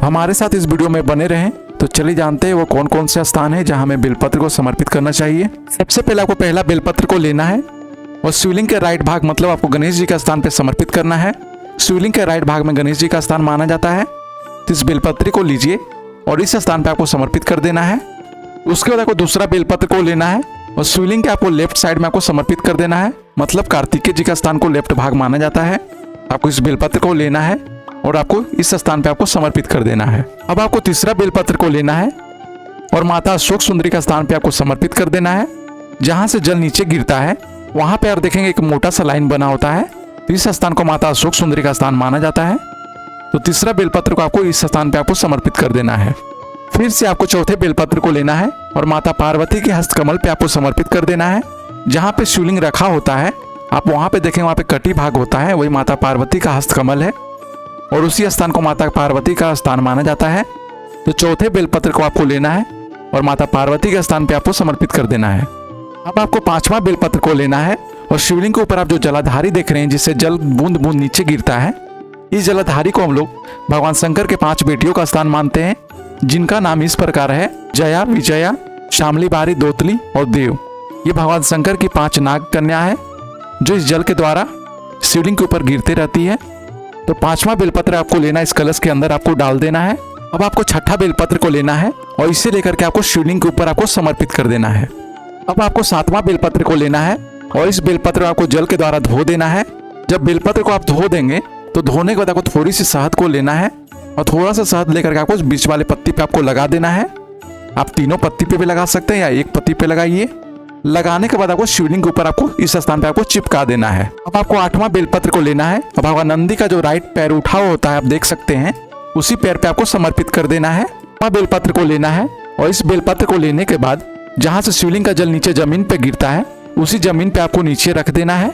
हमारे साथ इस वीडियो में बने रहें। तो चलिए जानते हैं वो कौन कौन से स्थान है जहाँ हमें बेलपत्र को समर्पित करना चाहिए। सबसे पहले आपको पहला बेलपत्र को लेना है और शिवलिंग के राइट भाग मतलब आपको गणेश जी का स्थान पे समर्पित करना है। शिवलिंग के राइट भाग में गणेश जी का स्थान माना जाता है। तो इस बेलपत्र को लीजिए और इस स्थान पे आपको समर्पित कर देना है। उसके बाद आपको दूसरा बेलपत्र को लेना है और शिवलिंग के आपको लेफ्ट साइड में आपको समर्पित कर देना है। मतलब कार्तिकेय जी का स्थान को लेफ्ट भाग माना जाता है। आपको इस बेलपत्र को लेना है और आपको इस स्थान पे आपको समर्पित कर देना है। अब आपको तीसरा बेलपत्र को लेना है और माता अशोक सुंदरी का स्थान पे आपको समर्पित कर देना है। जहां से जल नीचे गिरता है वहां पे आप देखेंगे एक मोटा सा लाइन बना होता है। तो इस स्थान को माता अशोक सुंदरी का स्थान माना जाता है। तो तीसरा बेलपत्र को आपको इस स्थान पे आपको समर्पित कर देना है। फिर से आपको चौथे बेलपत्र को लेना है और माता पार्वती के हस्तकमल पे आपको समर्पित कर देना है। जहाँ पे शिवलिंग रखा होता है आप वहां पे देखेंगे वहां पे कटी भाग होता है, वही माता पार्वती का हस्तकमल है और उसी स्थान को माता पार्वती का स्थान माना जाता है। तो चौथे बेलपत्र को आपको लेना है और माता पार्वती के स्थान पे आपको समर्पित कर देना है। अब आपको पांचवा बेलपत्र को लेना है और शिवलिंग के ऊपर आप जो जलाधारी देख रहे हैं जिससे जल बूंद बूंद नीचे गिरता है, इस जलाधारी को हम लोग भगवान शंकर के 5 बेटियों का स्थान मानते हैं, जिनका नाम इस प्रकार है जया, विजया, शामली, बारी, दोतली और देव। ये भगवान शंकर की 5 नाग कन्या है जो इस जल के द्वारा शिवलिंग के ऊपर गिरते रहती है। तो पांचवा बेलपत्र आपको लेना है, इस कलश के अंदर आपको डाल देना है। अब आपको छठा बेलपत्र को लेना है और इसे लेकर के आपको शिवलिंग के ऊपर आपको समर्पित कर देना है। अब आपको 7वां बेलपत्र को लेना है और इस बेलपत्र को आपको जल के द्वारा धो देना है। जब बेलपत्र को आप धो देंगे तो धोने के बाद आपको थोड़ी सी शहद को लेना है और थोड़ा सा शहद लेकर के आपको बीच वाले पत्ती पे आपको लगा देना है। आप तीनों पत्ती पे भी लगा सकते हैं या एक पत्ती पे लगाइए। लगाने के बाद आपको शिवलिंग के ऊपर आपको इस स्थान पे आपको चिपका देना है। अब आपको 8वां बेलपत्र को लेना है और भगवान नंदी का जो राइट पैर उठा हुआ होता है आप देख सकते हैं, उसी पैर पे आपको समर्पित कर देना है। बेलपत्र को लेना है और इस बेलपत्र को लेने के बाद जहां से शिवलिंग का जल नीचे जमीन पे गिरता है उसी जमीन पे आपको नीचे रख देना है।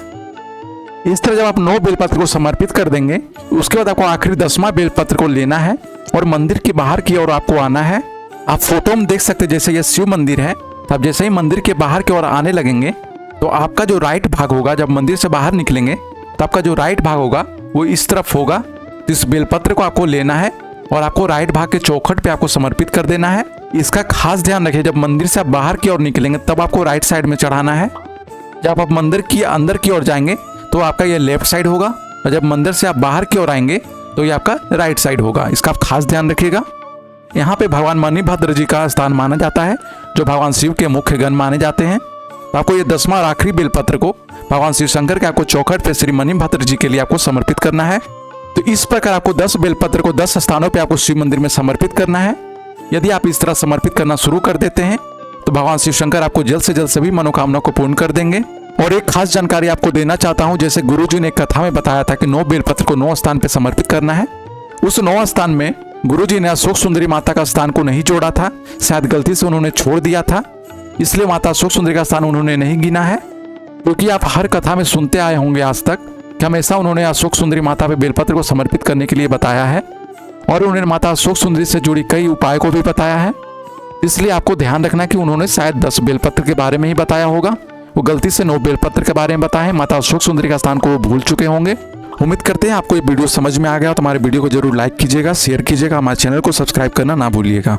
इस तरह जब आप 9 बेलपत्र को समर्पित कर देंगे उसके बाद आपको आखिरी 10वां बेलपत्र को लेना है और मंदिर के बाहर की ओर आपको आना है। आप फोटो में देख सकते हैं जैसे ये शिव मंदिर है, तो आप जैसे ही मंदिर के बाहर की ओर आने लगेंगे तो आपका जो राइट भाग होगा, जब मंदिर से बाहर निकलेंगे तो आपका जो राइट भाग होगा वो इस तरफ होगा। तो इस बेलपत्र को आपको लेना है और आपको राइट भाग के चौखट पे आपको समर्पित कर देना है। इसका खास ध्यान रखिए, जब मंदिर से आप बाहर की ओर निकलेंगे तब आपको राइट साइड में चढ़ाना है। जब आप मंदिर की अंदर की ओर जाएंगे तो आपका ये लेफ्ट साइड होगा और जब मंदिर से आप बाहर की ओर आएंगे तो ये आपका राइट साइड होगा। इसका आप खास ध्यान रखिएगा। यहाँ पे भगवान मणिभद्र जी का स्थान माना जाता है जो भगवान शिव के मुख्य गण माने जाते हैं। तो आपको ये 10वां और आखिरी बेलपत्र को भगवान शिव शंकर के आपको चौखट पे श्री मणिभद्र जी के लिए आपको समर्पित करना है। तो इस प्रकार आपको 10 बेलपत्र को 10 स्थानों पे आपको शिव मंदिर में समर्पित करना है। यदि आप इस तरह समर्पित करना शुरू कर देते हैं तो भगवान शिव शंकर आपको जल्द से जल्द सभी मनोकामनाओं को पूर्ण कर देंगे। और एक खास जानकारी आपको देना चाहता हूं, जैसे गुरुजी ने एक कथा में बताया था कि 9 बेलपत्र को 9 स्थान पे समर्पित करना है। उस 9 स्थान में गुरुजी ने अशोक सुंदरी माता का स्थान को नहीं जोड़ा था, शायद गलती से उन्होंने छोड़ दिया था, इसलिए माता अशोक सुंदरी का स्थान उन्होंने नहीं गिना है। क्योंकि आप हर कथा में सुनते आए होंगे आज तक कि हमेशा उन्होंने अशोक सुंदरी माता पे बेलपत्र को समर्पित करने के लिए बताया है और उन्होंने माता अशोक सुंदरी से जुड़ी कई उपाय को भी बताया है। इसलिए आपको ध्यान रखना कि उन्होंने शायद 10 बेलपत्र के बारे में ही बताया होगा, वो गलती से 9 बेलपत्र के बारे में बताएं। माता अशोक सुंदरी का स्थान को वो भूल चुके होंगे। उम्मीद करते हैं आपको ये वीडियो समझ में आ गया तो हमारे वीडियो को जरूर लाइक कीजिएगा, शेयर कीजिएगा, हमारे चैनल को सब्सक्राइब करना ना भूलिएगा।